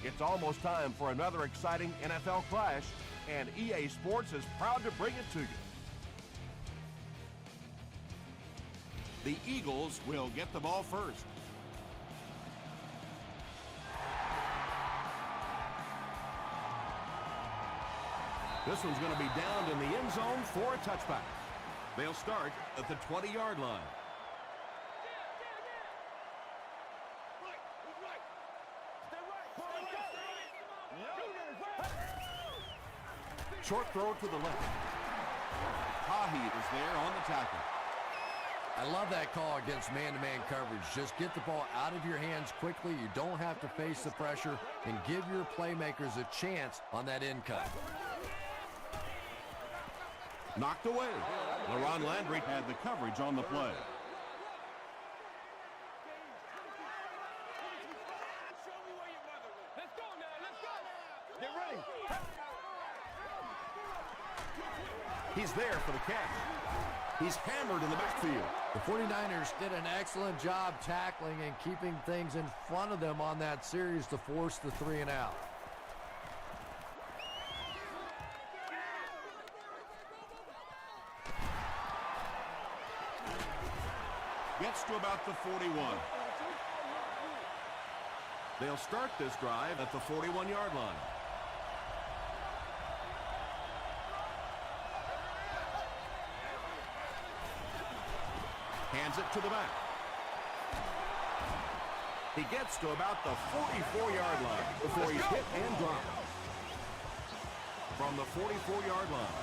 It's almost time for another exciting NFL clash, and EA Sports is proud to bring it to you. The Eagles will get the ball first. This one's going to be downed in the end zone for a touchback. They'll start at the 20-yard line. Short throw to the left. Tahi is there on the tackle. I love that call against man-to-man coverage. Just get the ball out of your hands quickly. You don't have to face the pressure, and give your playmakers a chance on that end cut. Knocked away. LaRon Landry had the coverage on the play. He's there for the catch. He's hammered in the backfield. The 49ers did an excellent job tackling and keeping things in front of them on that series to force the 3 and out. Gets to about the 41. They'll start this drive at the 41-yard line. Hands it to the back. He gets to about the 44-yard line before he's hit and dropped. From the 44-yard line.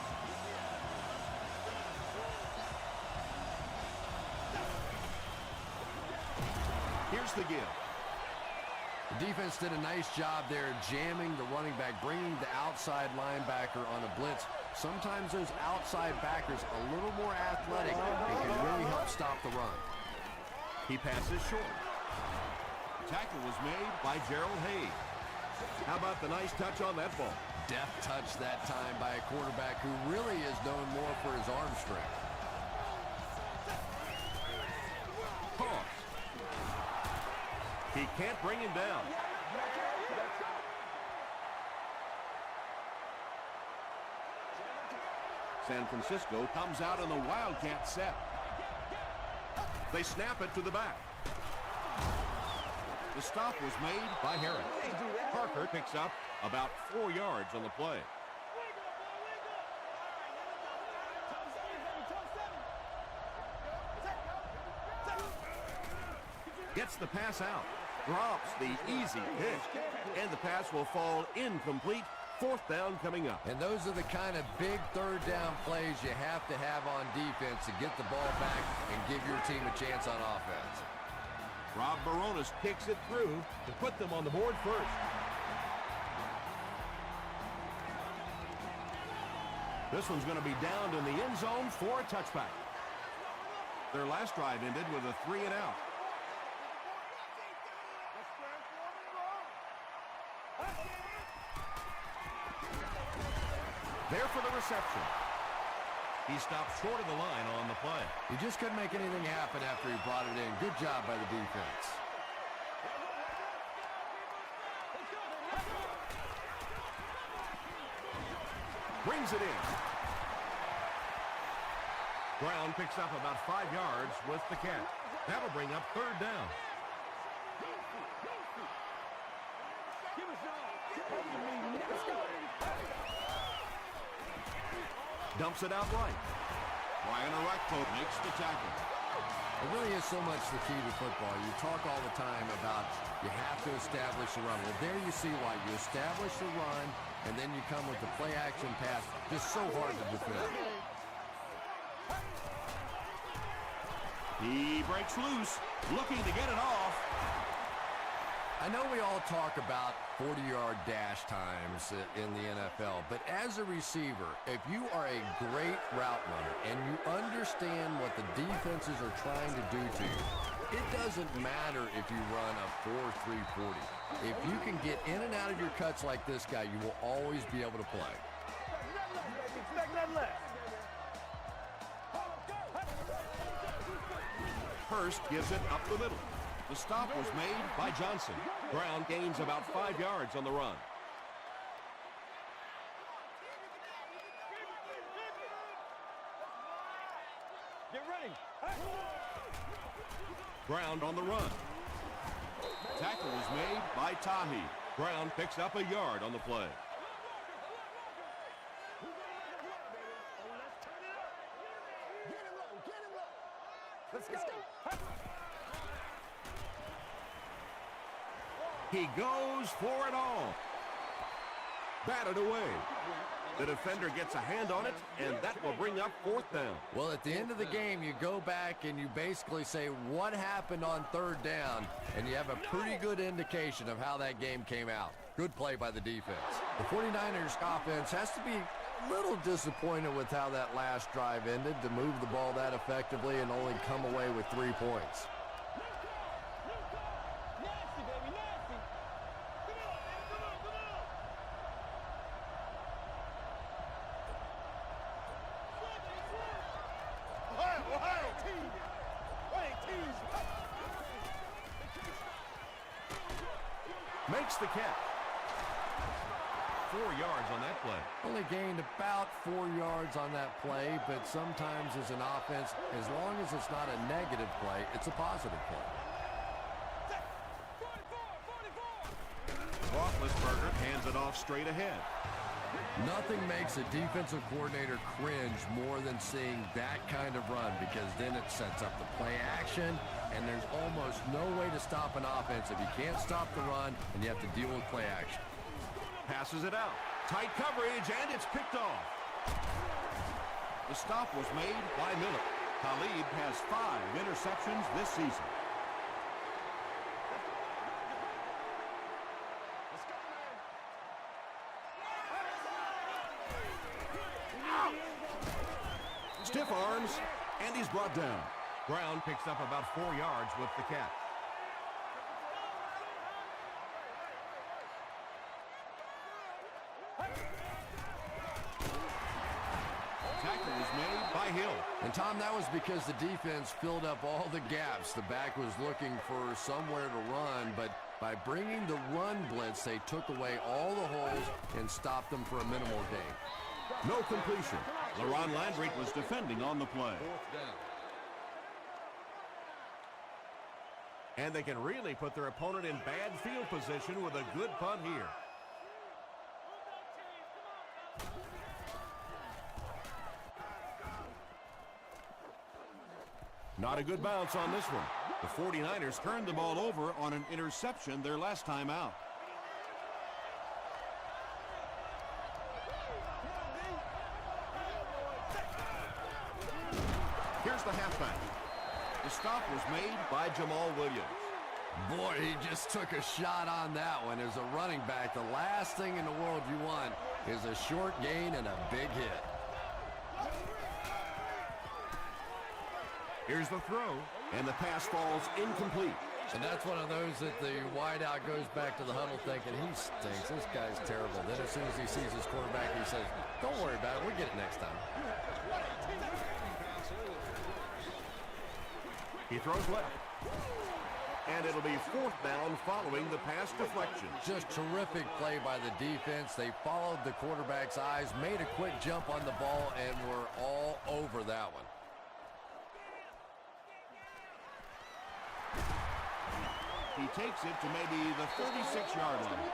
Here's the give. The defense did a nice job there jamming the running back, bringing the outside linebacker on a blitz. Sometimes those outside backers a little more athletic and can really help stop the run. He passes short. The tackle was made by Gerald Hayes. How about the nice touch on that ball? Deft touch that time by a quarterback who really is known more for his arm strength. Toss. He can't bring him down. San Francisco comes out in the Wildcat set. They snap it to the back. The stop was made by Harris. Parker picks up about 4 yards on the play. Gets the pass out. Drops the easy pick. And the pass will fall incomplete. 4th down coming up. And those are the kind of big 3rd down plays you have to have on defense to get the ball back and give your team a chance on offense. Rob Baronis kicks it through to put them on the board first. This one's going to be downed in the end zone for a touchback. Their last drive ended with a 3 and out. There for the reception. He stopped short of the line on the play. He just couldn't make anything happen after he brought it in. Good job by the defense. Brings it in. Brown picks up about 5 yards with the catch. That'll bring up 3rd down. Dumps it out right. Brian Orakpo makes the tackle. It really is so much the key to football. You talk all the time about you have to establish the run. Well, there you see why. You establish the run, and then you come with the play-action pass. Just so hard to defend. He breaks loose, looking to get it off. I know we all talk about 40-yard dash times in the NFL, but as a receiver, if you are a great route runner and you understand what the defenses are trying to do to you, it doesn't matter if you run a 4.340. If you can get in and out of your cuts like this guy, you will always be able to play. Hurst gives it up the middle. The stop was made by Johnson. Brown gains about 5 yards on the run. Get ready. Brown on the run. Tackle is made by Tahi. Brown picks up a yard on the play. Let's go. He goes for it all. Batted away. The defender gets a hand on it, and that will bring up 4th down. Well, at the end of the game, you go back and you basically say what happened on 3rd down, and you have a pretty good indication of how that game came out. Good play by the defense. The 49ers offense has to be a little disappointed with how that last drive ended, to move the ball that effectively and only come away with 3 points. Nasty, baby, nasty. Makes the catch. 4 yards on that play. Only gained about 4 yards on that play, but sometimes as an offense, as long as it's not a negative play, it's a positive play. Roethlisberger hands it off straight ahead. Nothing makes a defensive coordinator cringe more than seeing that kind of run, because then it sets up the play action, and there's almost no way to stop an offense if you can't stop the run and you have to deal with play action. Passes it out. Tight coverage, and it's picked off. The stop was made by Miller. Talib has 5 interceptions this season. Stiff arms, and he's brought down. Brown picks up about 4 yards with the catch. Tackle was made by Hill. And Tom, that was because the defense filled up all the gaps. The back was looking for somewhere to run, but by bringing the run blitz, they took away all the holes and stopped them for a minimal gain. No completion. LaRon Landry was defending on the play. And they can really put their opponent in bad field position with a good punt here. Not a good bounce on this one. The 49ers turned the ball over on an interception their last time out. Here's the halfback. The stop was made by Jamal Williams. Boy, he just took a shot on that one. As a running back, the last thing in the world you want is a short gain and a big hit. Here's the throw, and the pass falls incomplete. And that's one of those that the wideout goes back to the huddle thinking, he stinks, this guy's terrible. Then as soon as he sees his quarterback, he says, don't worry about it, we'll get it next time. He throws left. And it'll be 4th down following the pass deflection. Just terrific play by the defense. They followed the quarterback's eyes, made a quick jump on the ball, and were all over that one. He takes it to maybe the 36-yard line.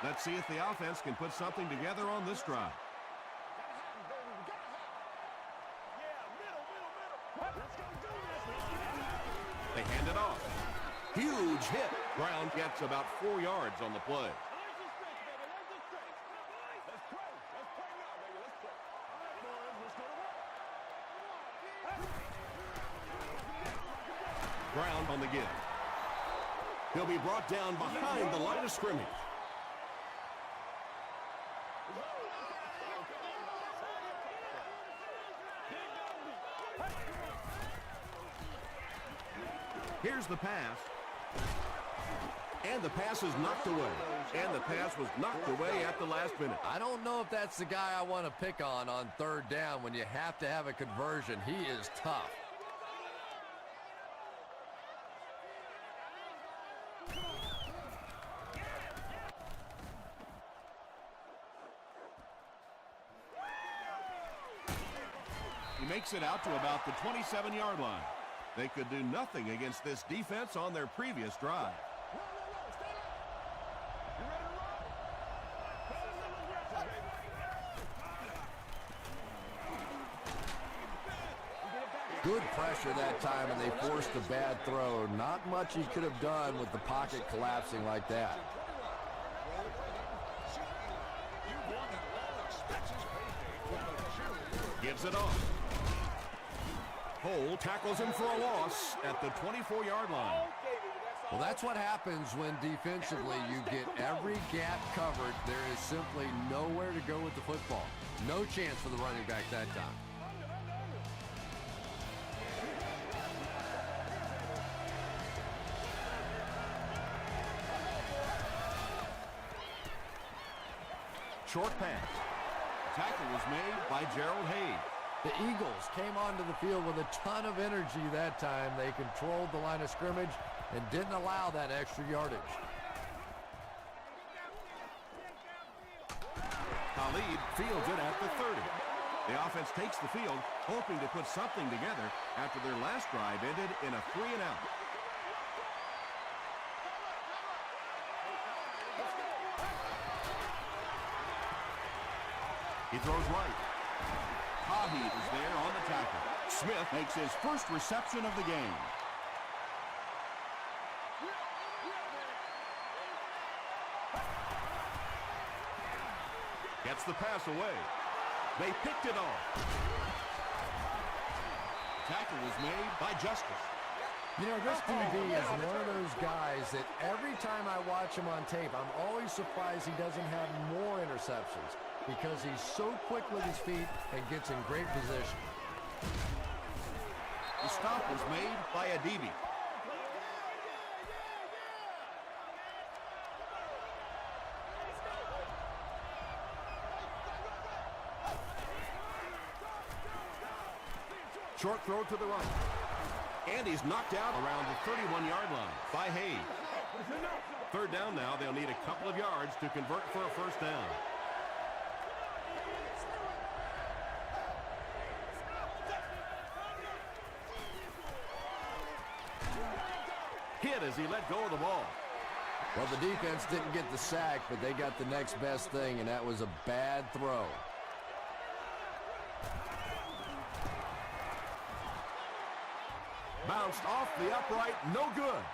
Let's see if the offense can put something together on this drive. They hand it off. Huge hit. Brown gets about 4 yards on the play. Brown on the give. He'll be brought down behind the line of scrimmage. Here's the pass. And the pass is knocked away. And the pass was knocked away at the last minute. I don't know if that's the guy I want to pick on 3rd down when you have to have a conversion. He is tough. He makes it out to about the 27-yard line. They could do nothing against this defense on their previous drive. Good pressure that time, and they forced a bad throw. Not much he could have done with the pocket collapsing like that. Gives it off. Hole tackles him for a loss at the 24-yard line. Well, that's what happens when defensively you get every gap covered. There is simply nowhere to go with the football. No chance for the running back that time. Short pass. Tackle was made by Gerald Hayes. The Eagles came onto the field with a ton of energy that time. They controlled the line of scrimmage and didn't allow that extra yardage. Khalid fields it at the 30. The offense takes the field, hoping to put something together after their last drive ended in a 3-and-out. He throws right. Khalid is there on the tackle. Smith makes his first reception of the game. Gets the pass away. They picked it off. Tackle was made by Justice. You know, this DB is one of those guys that every time I watch him on tape, I'm always surprised he doesn't have more interceptions because he's so quick with his feet and gets in great position. The stop was made by Adibi. Short throw to the right. And he's knocked out around the 31-yard line by Hayes. Third down now. They'll need a couple of yards to convert for a first down. Hit as he let go of the ball. Well, the defense didn't get the sack, but they got the next best thing, and that was a bad throw. Bounced off the upright, no good.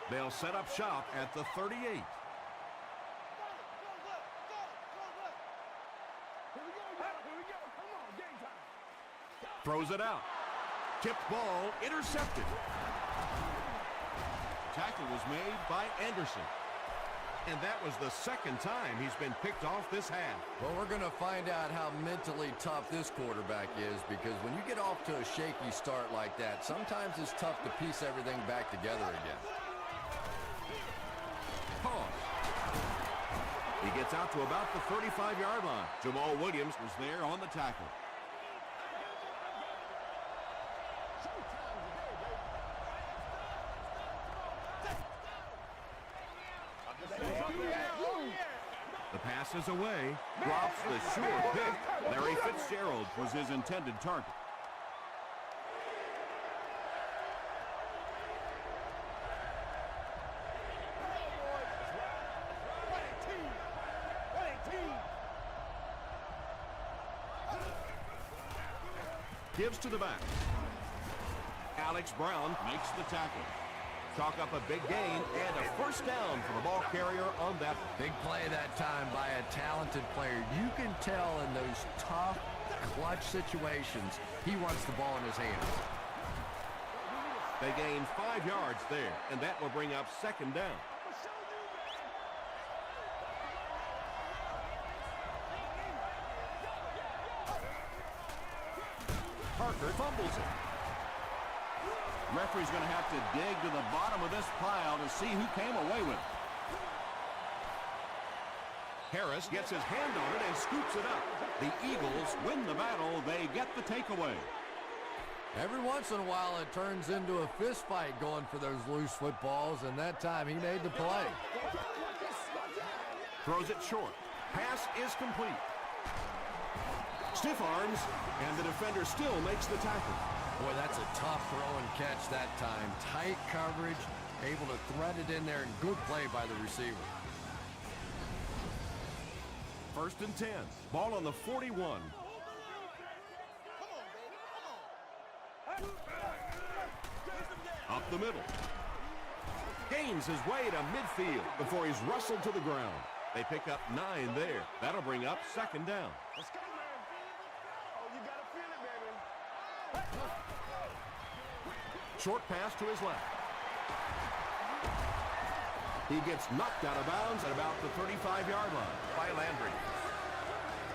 They'll set up shop at the 38. Throws it out. Tipped ball, intercepted. Tackle was made by Anderson. And that was the second time he's been picked off this half. Well, we're going to find out how mentally tough this quarterback is, because when you get off to a shaky start like that, sometimes it's tough to piece everything back together again. Pause. He gets out to about the 35-yard line. Jamal Williams was there on the tackle. The pass is away, drops the sure pick. Larry Fitzgerald was his intended target. Gives to the back. Alex Brown makes the tackle. Chalk up a big gain and a first down for the ball carrier on that. Big play that time by a talented player. You can tell in those tough, clutch situations, he wants the ball in his hands. They gain 5 yards there, and that will bring up second down. Parker fumbles it. Referee's going to have to dig to the bottom of this pile to see who came away with it. Harris gets his hand on it and scoops it up. The Eagles win the battle. They get the takeaway. Every once in a while, it turns into a fist fight going for those loose footballs, and that time he made the play. Throws it short. Pass is complete. Stiff arms, and the defender still makes the tackle. Boy, that's a tough throw and catch that time. Tight coverage, able to thread it in there, and good play by the receiver. 1st and 10. Ball on the 41. Up the middle. Gains his way to midfield before he's wrestled to the ground. They pick up 9 there. That'll bring up 2nd down. Let's go, man. Oh, you gotta feel it, baby. Short pass to his left. He gets knocked out of bounds at about the 35-yard line by Landry.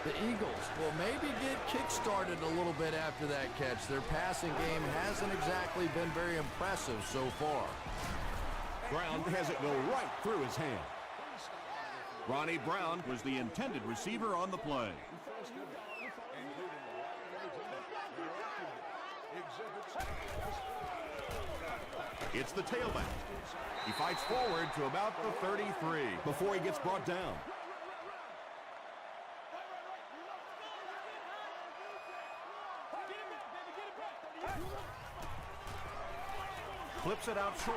The Eagles will maybe get kick-started a little bit after that catch. Their passing game hasn't exactly been very impressive so far. Brown has it go right through his hand. Ronnie Brown was the intended receiver on the play. It's the tailback. He fights forward to about the 33 before he gets brought down. Flips it out short.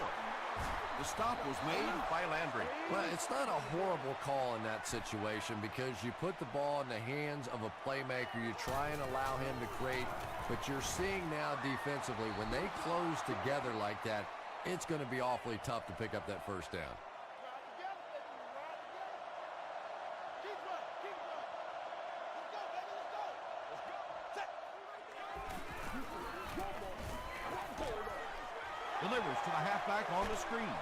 The stop was made by Landry. Well, it's not a horrible call in that situation because you put the ball in the hands of a playmaker. You try and allow him to create, but you're seeing now defensively, when they close together like that, it's going to be awfully tough to pick up that 1st down. Delivers to the halfback on the screen.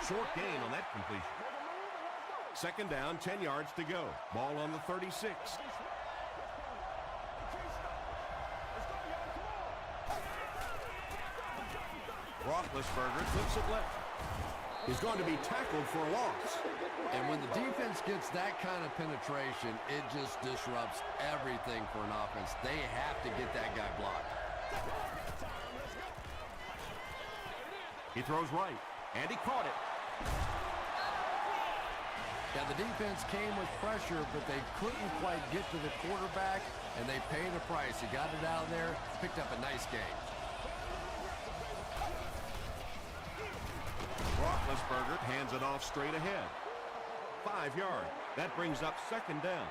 Short gain on that completion. 2nd down, 10 yards to go. Ball on the 36. Roethlisberger flips it left. He's going to be tackled for a loss. And when the defense gets that kind of penetration, it just disrupts everything for an offense. They have to get that guy blocked. He throws right, and he caught it. Yeah, the defense came with pressure, but they couldn't quite get to the quarterback, and they paid a price. He got it out there, picked up a nice game. Roethlisberger hands it off straight ahead. 5 yards. That brings up 2nd down.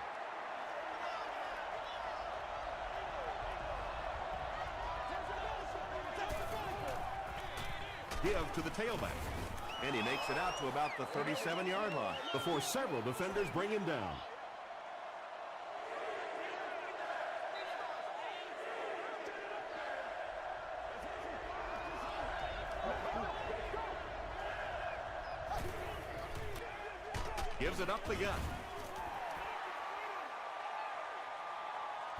Give to the tailback. And he makes it out to about the 37-yard line before several defenders bring him down. Gives it up the gut.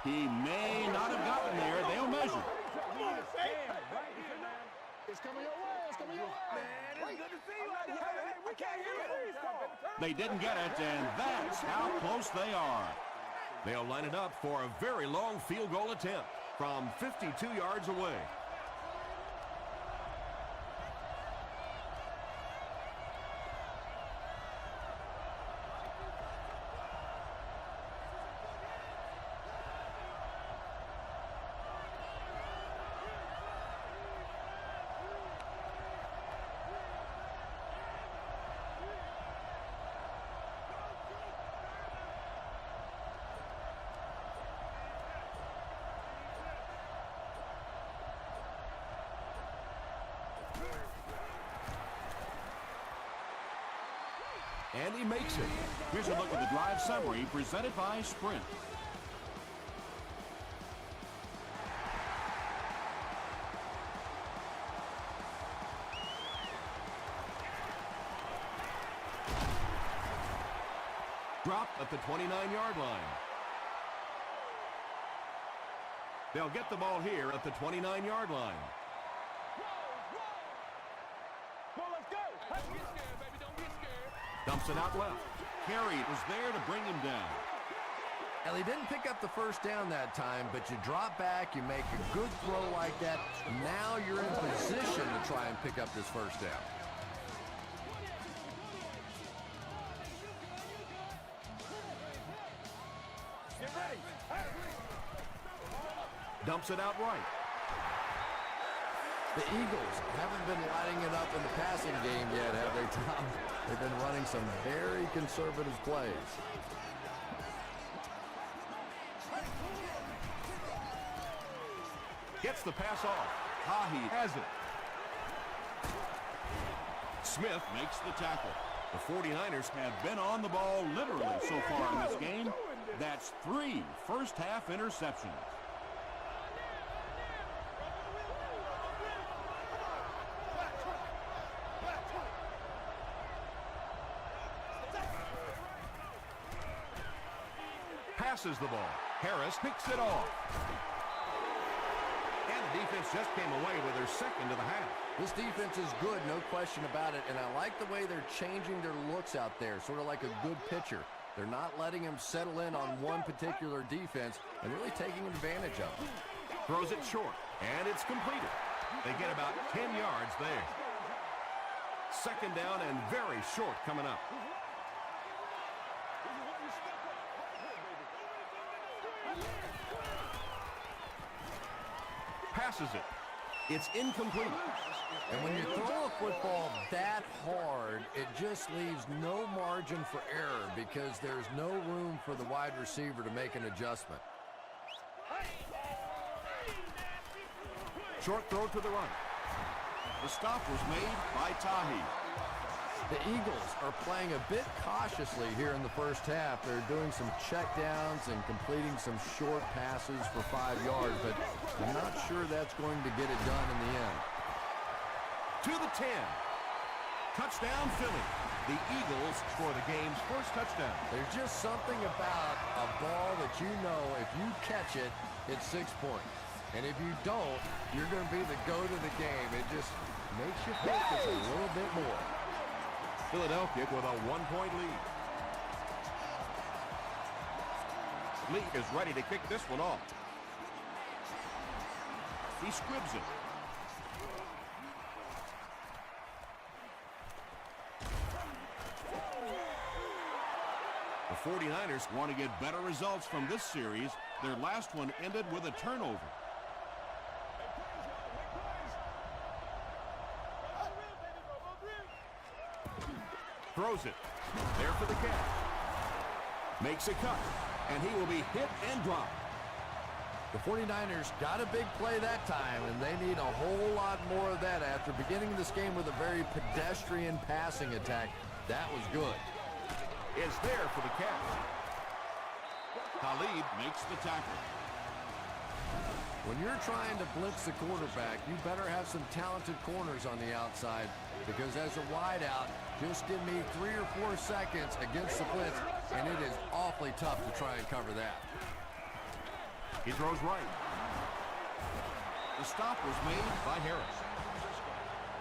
He may not have gotten there. They'll measure. It's coming your way. It's coming your way. Man, it's good to see you out here. Hey, we can't hear it. They didn't get it, and that's how close they are. They'll line it up for a very long field goal attempt from 52 yards away. And he makes it. Here's a look at the drive summary presented by Sprint. Dropped at the 29-yard line. They'll get the ball here at the 29-yard line. Dumps it out left. Carey was there to bring him down. Well, he didn't pick up the 1st down that time, but you drop back, you make a good throw like that. Now you're in position to try and pick up this 1st down. Get ready. Dumps it out right. The Eagles haven't been lighting it up in the passing game yet, have they, Tom? They've been running some very conservative plays. Gets the pass off. Tahi has it. Smith makes the tackle. The 49ers have been on the ball literally so far in this game. That's 3 first-half interceptions. Passes the ball. Harris picks it off. And the defense just came away with their second of the half. This defense is good, no question about it, and I like the way they're changing their looks out there, sort of like a good pitcher. They're not letting him settle in on one particular defense and really taking advantage of it. Throws it short, and it's completed. They get about 10 yards there. Second down and very short coming up. Passes it. It's incomplete. And when you throw a football that hard, it just leaves no margin for error because there's no room for the wide receiver to make an adjustment. Short throw to the right. The stop was made by Tahi. The Eagles are playing a bit cautiously here in the first half. They're doing some checkdowns and completing some short passes for 5 yards, but I'm not sure that's going to get it done in the end. To the 10. Touchdown, Philly. The Eagles score the game's first touchdown. There's just something about a ball that you know if you catch it, it's 6 points. And if you don't, you're going to be the goat of the game. It just makes you focus a little bit more. Philadelphia with a 1-point lead. Lee is ready to kick this one off. He squibs it. The 49ers want to get better results from this series. Their last one ended with a turnover. Throws it. There for the catch. Makes a cut. And he will be hit and dropped. The 49ers got a big play that time, and they need a whole lot more of that after beginning this game with a very pedestrian passing attack. That was good. Is there for the catch. Khalid makes the tackle. When you're trying to blitz the quarterback, you better have some talented corners on the outside, because as a wideout, just give me 3 or 4 seconds against the blitz, and it is awfully tough to try and cover that. He throws right. The stop was made by Harris.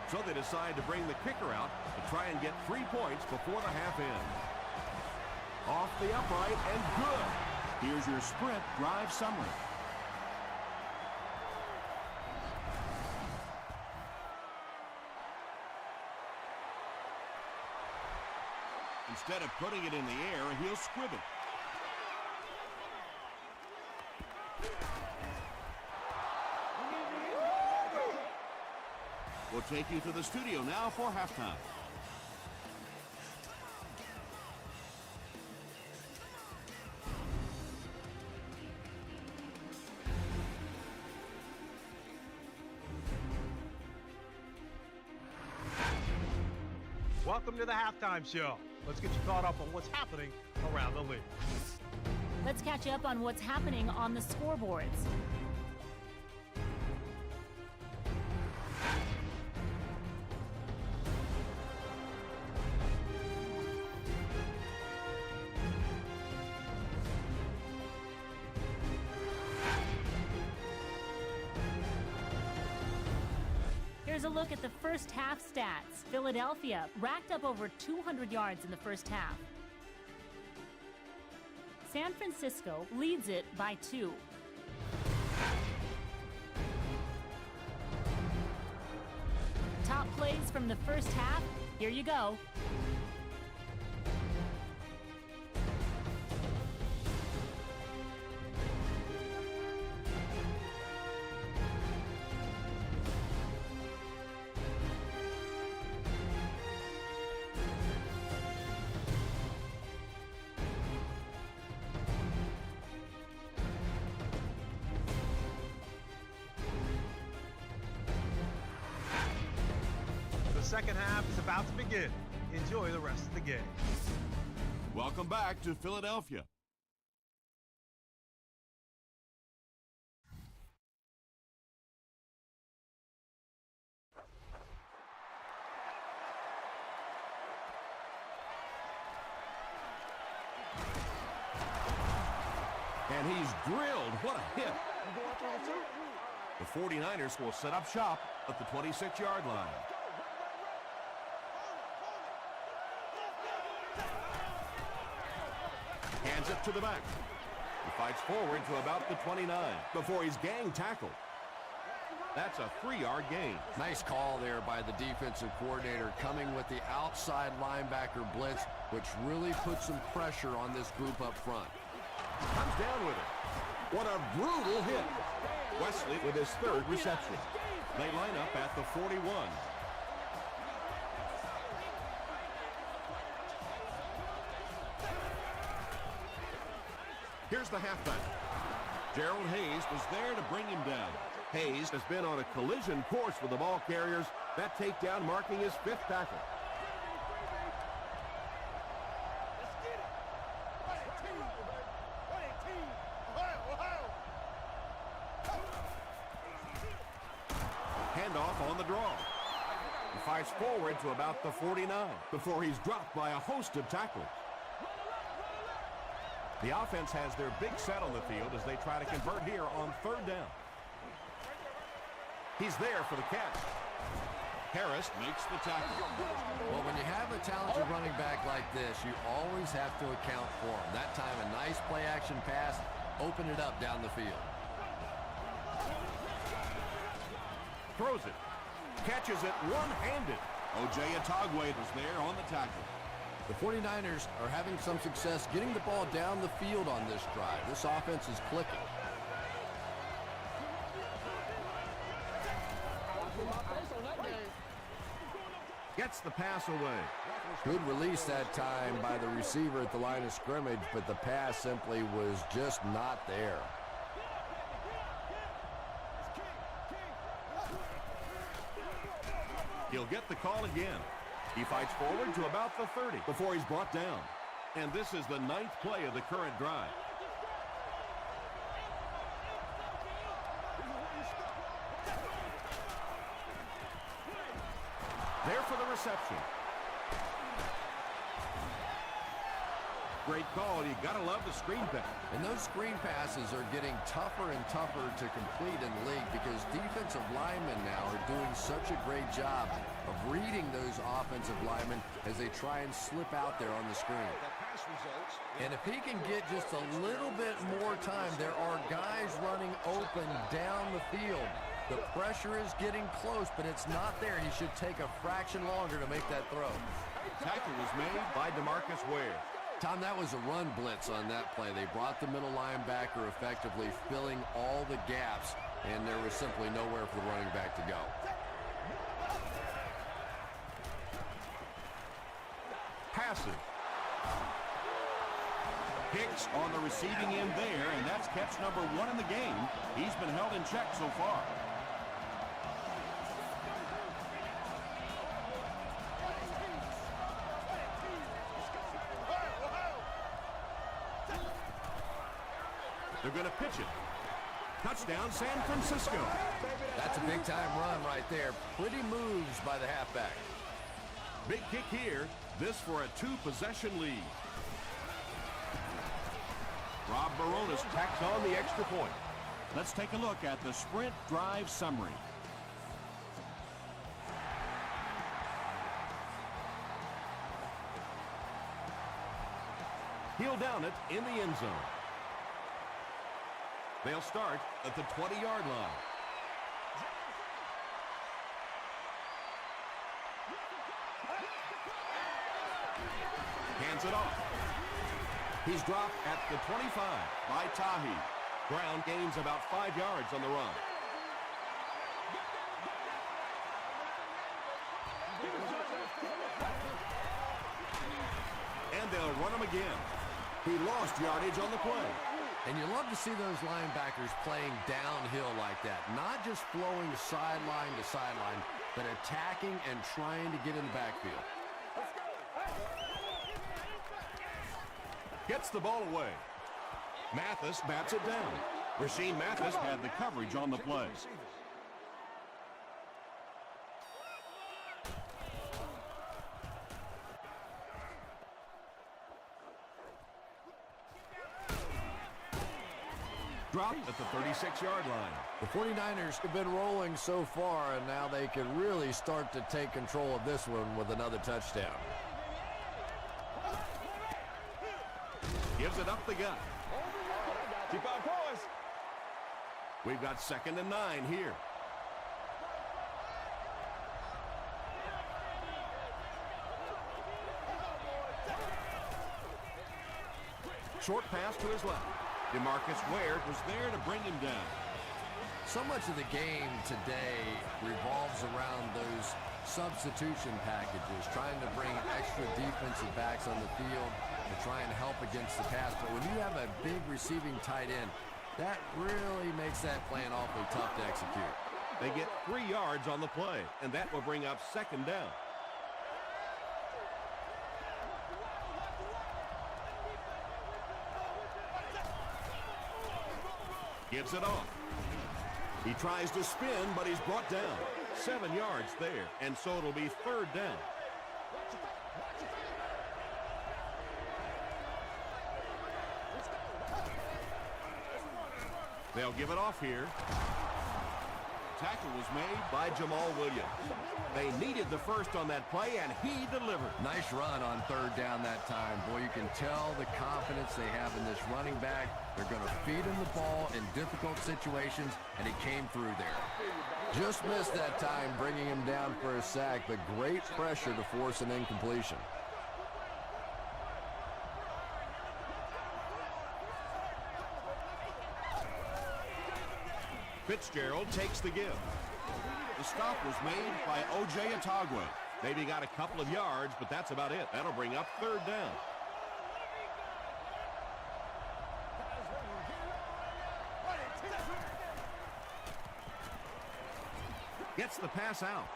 So they decide to bring the kicker out to try and get 3 points before the half ends. Off the upright and good. Here's your sprint drive summary. Instead of putting it in the air, he'll squib it. We'll take you to the studio now for halftime. Welcome to the halftime show. Let's get you caught up on what's happening around the league. Let's catch up on what's happening on the scoreboards. Here's a look at the first half stats. Philadelphia racked up over 200 yards in the first half. San Francisco leads it by 2. Top plays from the first half. Here you go. second half is about to begin. Enjoy the rest of the game. Welcome back to Philadelphia. And he's drilled. What a hit. The 49ers will set up shop at the 26-yard line. Hands it to the back. He fights forward to about the 29 before he's gang tackled. That's a 3-yard gain. Nice call there by the defensive coordinator, coming with the outside linebacker blitz, which really puts some pressure on this group up front. Comes down with it. What a brutal hit. Wesley with his 3rd reception. They line up at the 41. Here's the halfback. Gerald Hayes was there to bring him down. Hayes has been on a collision course with the ball carriers. That takedown marking his 5th tackle. Handoff on the draw. He fights forward to about the 49 before he's dropped by a host of tackles. The offense has their big set on the field as they try to convert here on 3rd down. He's there for the catch. Harris makes the tackle. Well, when you have a talented running back like this, you always have to account for him. That time, a nice play-action pass, open it up down the field. Throws it. Catches it one-handed. O.J. Atogwe was there on the tackle. The 49ers are having some success getting the ball down the field on this drive. This offense is clicking. Gets the pass away. Good release that time by the receiver at the line of scrimmage, but the pass simply was just not there. He'll get the call again. He fights forward to about the 30 before he's brought down. And this is the 9th play of the current drive. There for the reception. Great call. You gotta love the screen pass. And those screen passes are getting tougher and tougher to complete in the league because defensive linemen now are doing such a great job of reading those offensive linemen as they try and slip out there on the screen. And if he can get just a little bit more time, there are guys running open down the field. The pressure is getting close, but it's not there. He should take a fraction longer to make that throw. Tackle was made by DeMarcus Ware. Tom, that was a run blitz on that play. They brought the middle linebacker effectively filling all the gaps, and there was simply nowhere for the running back to go. Passive. Hicks on the receiving end there, and that's catch number 1 in the game. He's been held in check so far. They're going to pitch it. Touchdown, San Francisco. That's a big-time run right there. Pretty moves by the halfback. Big kick here. This for a 2-possession lead. Rob Baronis tacks on the extra point. Let's take a look at the sprint drive summary. He'll down it in the end zone. They'll start at the 20-yard line. Hands it off. He's dropped at the 25 by Tahi. Brown gains about 5 yards on the run. And they'll run him again. He lost yardage on the play. And you love to see those linebackers playing downhill like that. Not just flowing sideline to sideline, but attacking and trying to get in the backfield. Gets the ball away. Mathis bats it down. Rashean Mathis had the coverage on the play. Dropped at the 36-yard line. The 49ers have been rolling so far, and now they can really start to take control of this one with another touchdown. Gives it up the gut. Keep our course. We've got 2nd and 9 here. Short pass to his left. DeMarcus Ware was there to bring him down. So much of the game today revolves around those substitution packages, trying to bring extra defensive backs on the field to try and help against the pass. But when you have a big receiving tight end, that really makes that plan awfully tough to execute. They get 3 yards on the play, and that will bring up 2nd down. Gives it off. He tries to spin, but he's brought down. 7 yards there, and so it'll be 3rd down. They'll give it off here. Tackle was made by Jamal Williams. They needed the first on that play, and he delivered. Nice run on 3rd down that time. Boy, you can tell the confidence they have in this running back. They're going to feed him the ball in difficult situations, and he came through there. Just missed that time, bringing him down for a sack, but great pressure to force an incompletion. Fitzgerald takes the give. The stop was made by O.J. Atagwe. Maybe got a couple of yards, but that's about it. That'll bring up 3rd down. Gets the pass out.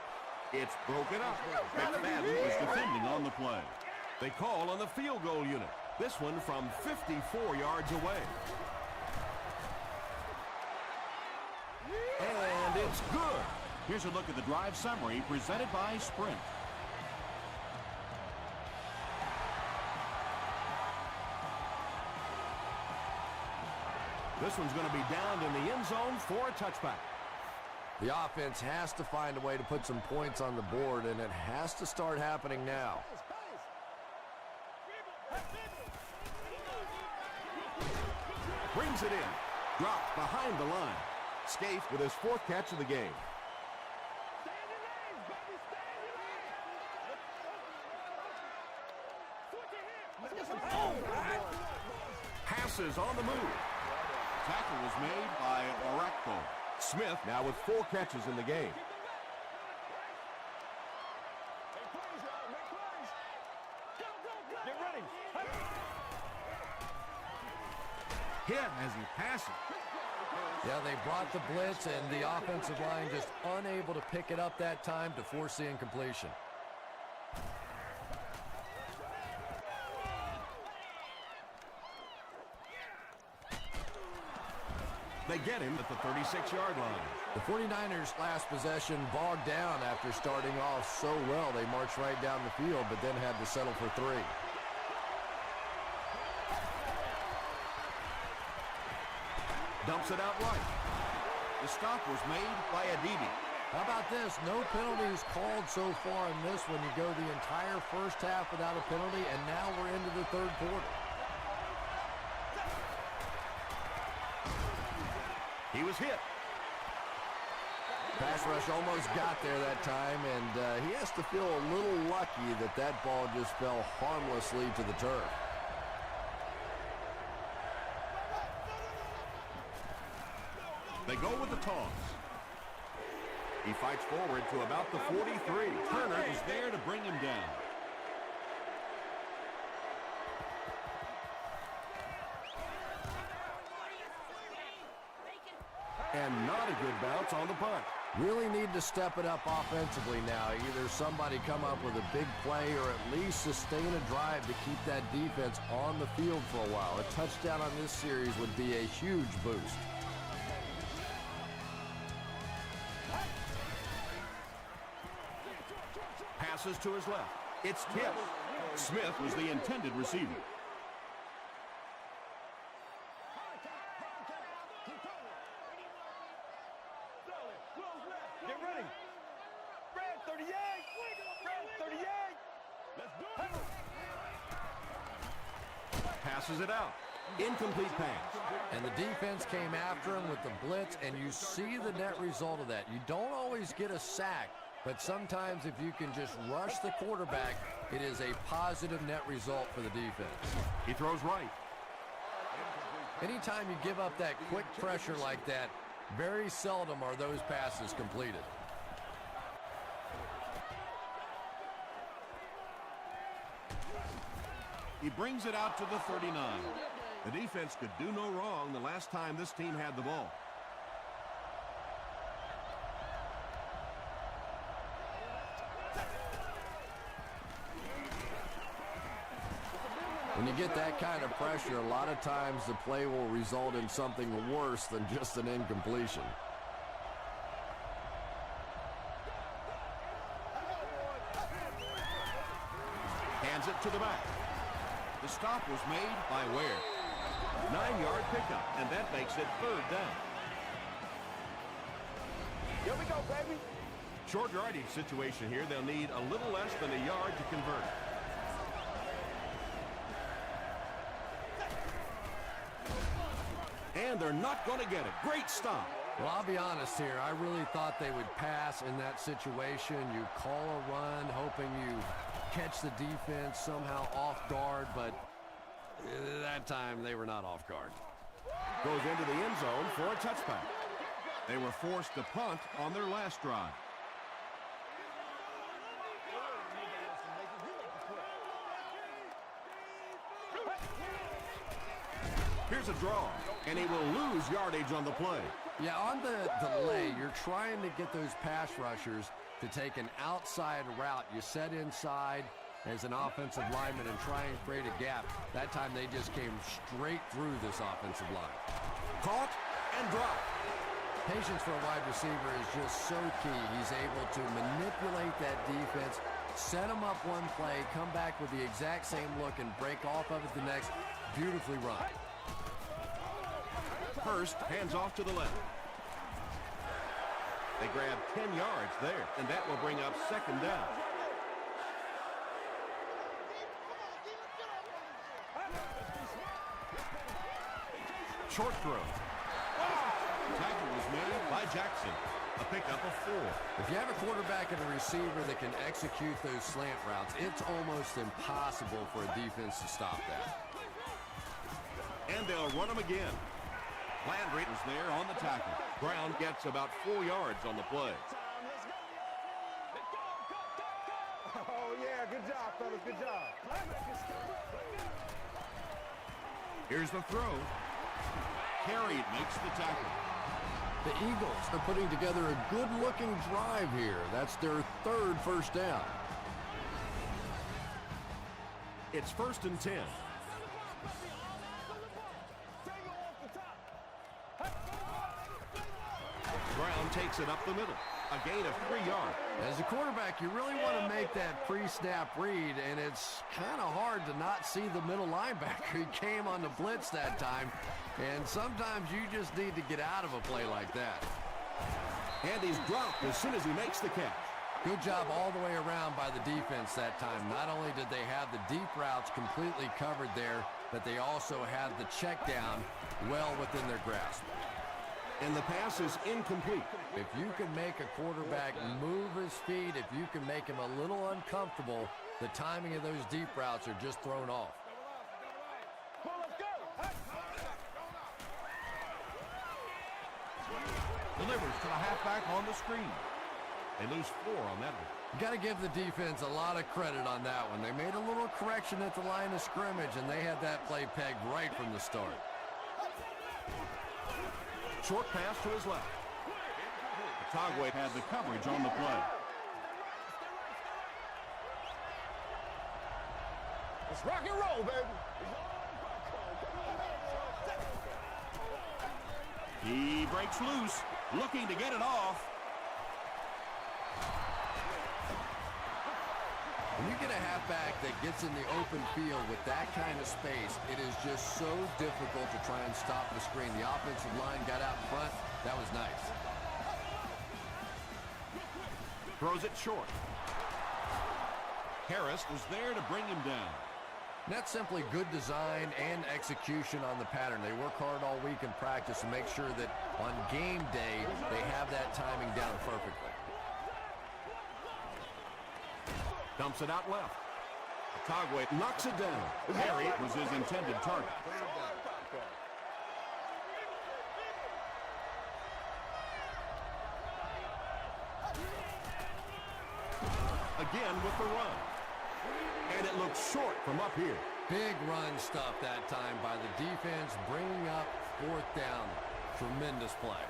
It's broken up. McFadden is defending on the play. They call on the field goal unit. This one from 54 yards away. And it's good. Here's a look at the drive summary presented by Sprint. This one's going to be downed in the end zone for a touchback. The offense has to find a way to put some points on the board, and it has to start happening now. Brings it in. Dropped behind the line. Scaife with his 4th catch of the game. Passes on the move. Tackle was made by Orakpo. Smith now with 4 catches in the game. Hit as he passes. Yeah, they brought the blitz, and the offensive line just unable to pick it up that time to force the incompletion. They get him at the 36-yard line. The 49ers' last possession bogged down after starting off so well. They marched right down the field, but then had to settle for 3. Dumps it out right. The stop was made by Adibi. How about this? No penalties called so far in this one. You go the entire first half without a penalty, and now we're into the 3rd quarter. He was hit. Pass rush almost got there that time, and he has to feel a little lucky that that ball just fell harmlessly to the turf. They go with the toss. He fights forward to about the 43. Turner is there to bring him down. And not a good bounce on the punt. Really need to step it up offensively now. Either somebody come up with a big play or at least sustain a drive to keep that defense on the field for a while. A touchdown on this series would be a huge boost. Passes to his left. It's tipped. Smith was the intended receiver. Get ready. Red 38. Red 38. Let's do it. Passes it out. Incomplete pass. And the defense came after him with the blitz, and you see the net result of that. You don't always get a sack, but sometimes if you can just rush the quarterback, it is a positive net result for the defense. He throws right. Anytime you give up that quick pressure like that, very seldom are those passes completed. He brings it out to the 39. The defense could do no wrong the last time this team had the ball. When you get that kind of pressure, a lot of times the play will result in something worse than just an incompletion. Hands it to the back. The stop was made by Ware. 9-yard pickup, and that makes it 3rd down. Here we go, baby. Short yardage situation here. They'll need a little less than a yard to convert. And they're not going to get it. Great stop. Well, I'll be honest here. I really thought they would pass in that situation. You call a run, hoping you catch the defense somehow off guard, but that time they were not off guard. Goes into the end zone for a touchback. They were forced to punt on their last drive. Here's a draw, and he will lose yardage on the play. Yeah, on the delay, you're trying to get those pass rushers to take an outside route. You set inside as an offensive lineman and try and create a gap. That time they just came straight through this offensive line. Caught and dropped. Patience for a wide receiver is just so key. He's able to manipulate that defense, set them up one play, come back with the exact same look, and break off of it the next. Beautifully run. Hurst hands off to the left. They grab 10 yards there, and that will bring up 2nd down. Short throw. Tackle was made by Jackson. A pickup of 4. If you have a quarterback and a receiver that can execute those slant routes, it's almost impossible for a defense to stop that. And they'll run them again. Landry is there on the tackle. Brown gets about 4 yards on the play. Oh, yeah, good job, fellas, good job. Here's the throw. Carried makes the tackle. The Eagles are putting together a good-looking drive here. That's their 3rd first down. It's 1st and 10. Brown takes it up the middle. A gain of 3 yards. As a quarterback, you really want to make that pre-snap read, and it's kind of hard to not see the middle linebacker. He came on the blitz that time, and sometimes you just need to get out of a play like that. And he's dropped as soon as he makes the catch. Good job all the way around by the defense that time. Not only did they have the deep routes completely covered there, but they also had the check down well within their grasp. And the pass is incomplete. If you can make a quarterback move his feet, if you can make him a little uncomfortable, the timing of those deep routes are just thrown off. Delivers to the halfback on the screen. They lose 4 on that one. You got to give the defense a lot of credit on that one. They made a little correction at the line of scrimmage, and they had that play pegged right from the start. Short pass to his left. Otagwe had the coverage on the play. Let's rock and roll, baby. He breaks loose, looking to get it off. When you get a halfback that gets in the open field with that kind of space, it is just so difficult to try and stop the screen. The offensive line got out in front. That was nice. Throws it short. Harris was there to bring him down. And that's simply good design and execution on the pattern. They work hard all week in practice to make sure that on game day, they have that timing down perfectly. Dumps it out left. Otagwe knocks it down. Harriet was his intended target. Again with the run. And it looks short from up here. Big run stuff that time by the defense, bringing up fourth down. Tremendous play.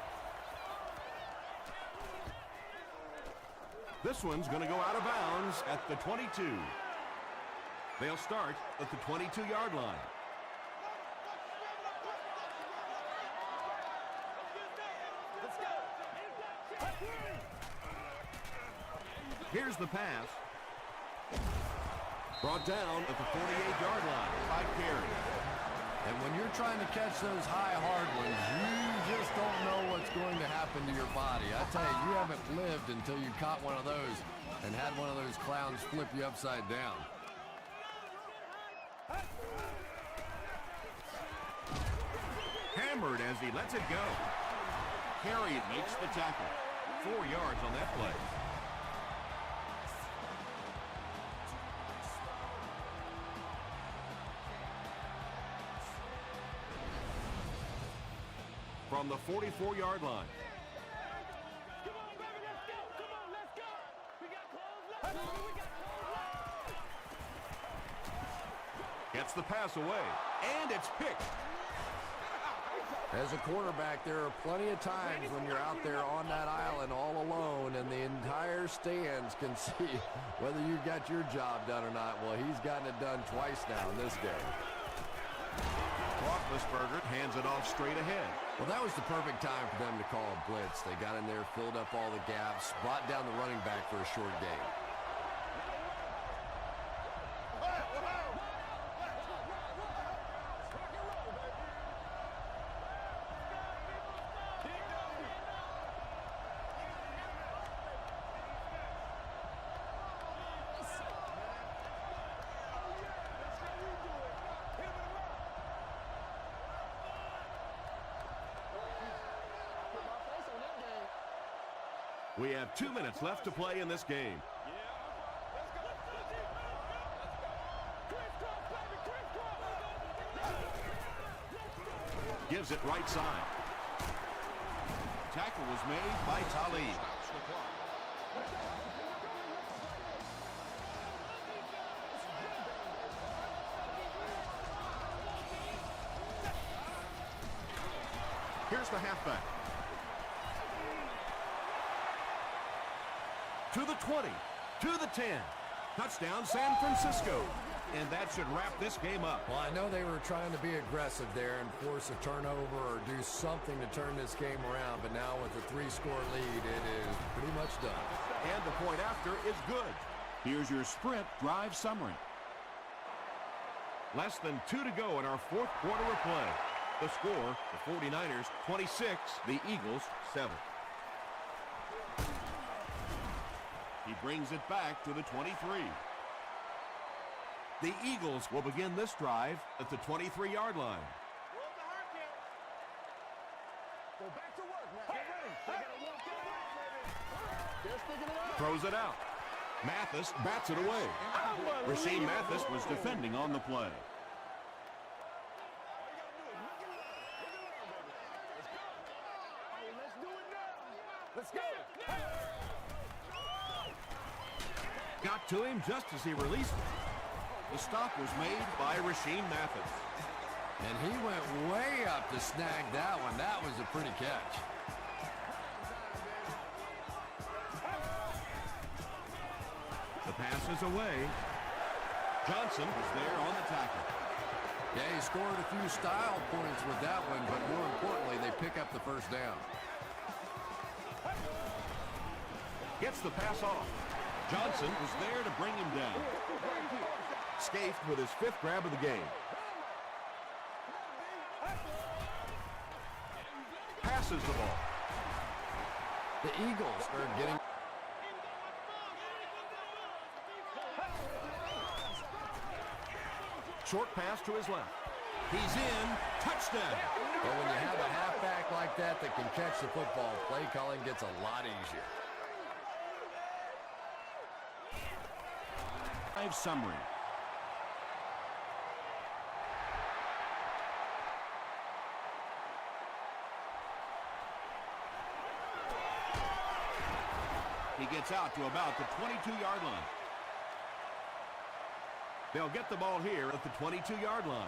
This one's going to go out of bounds at the 22. They'll start at the 22-yard line. Here's the pass. Brought down at the 48-yard line by Carey. And when you're trying to catch those high, hard ones, you just don't know what's going to happen to your body. I tell you, you haven't lived until you caught one of those and had one of those clowns flip you upside down. Hammered as he lets it go. Carey makes the tackle. 4 yards on that play. From the 44-yard line. Gets the pass away, and it's picked. As a quarterback, there are plenty of times when you're out there on that island all alone and the entire stands can see whether you got your job done or not. Well, he's gotten it done twice now in this game. Roethlisberger hands it off straight ahead. Well, that was the perfect time for them to call a blitz. They got in there, filled up all the gaps, brought down the running back for a short gain. We have 2 minutes left to play in this game. Gives it right side. Tackle was made by Talib. Here's the halfback. To the 20, to the 10. Touchdown, San Francisco. And that should wrap this game up. Well, I know they were trying to be aggressive there and force a turnover or do something to turn this game around, but now with a 3-score lead, it is pretty much done. And the point after is good. Here's your sprint drive summary. Less than 2 to go in our fourth quarter of play. The score, the 49ers 26, the Eagles 7. He brings it back to the 23. The Eagles will begin this drive at the 23-yard line. Go back to work now. Get ready. Throws it out. Mathis bats it away. Rasheem Mathis was defending on the play. Let's go. Got to him just as he released it. The stop was made by Rasheem Mathis. And he went way up to snag that one. That was a pretty catch. The pass is away. Johnson was there on the tackle. Yeah, he scored a few style points with that one, but more importantly, they pick up the first down. Gets the pass off. Johnson was there to bring him down. Scaife with his 5th grab of the game. Passes the ball. The Eagles are getting... Short pass to his left. He's in. Touchdown. But when you have a halfback like that that can catch the football, play calling gets a lot easier. Summary. He gets out to about the 22-yard line. They'll get the ball here at the 22-yard line.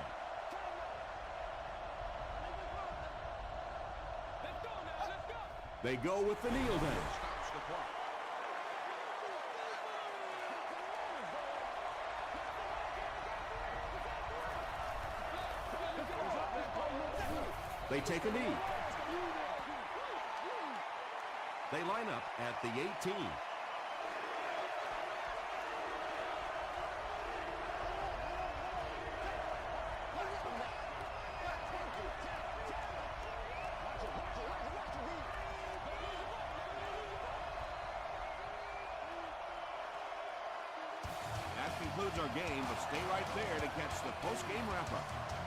They go with the kneel down. They take a knee. They line up at the 18. That concludes our game, but stay right there to catch the post-game wrap-up.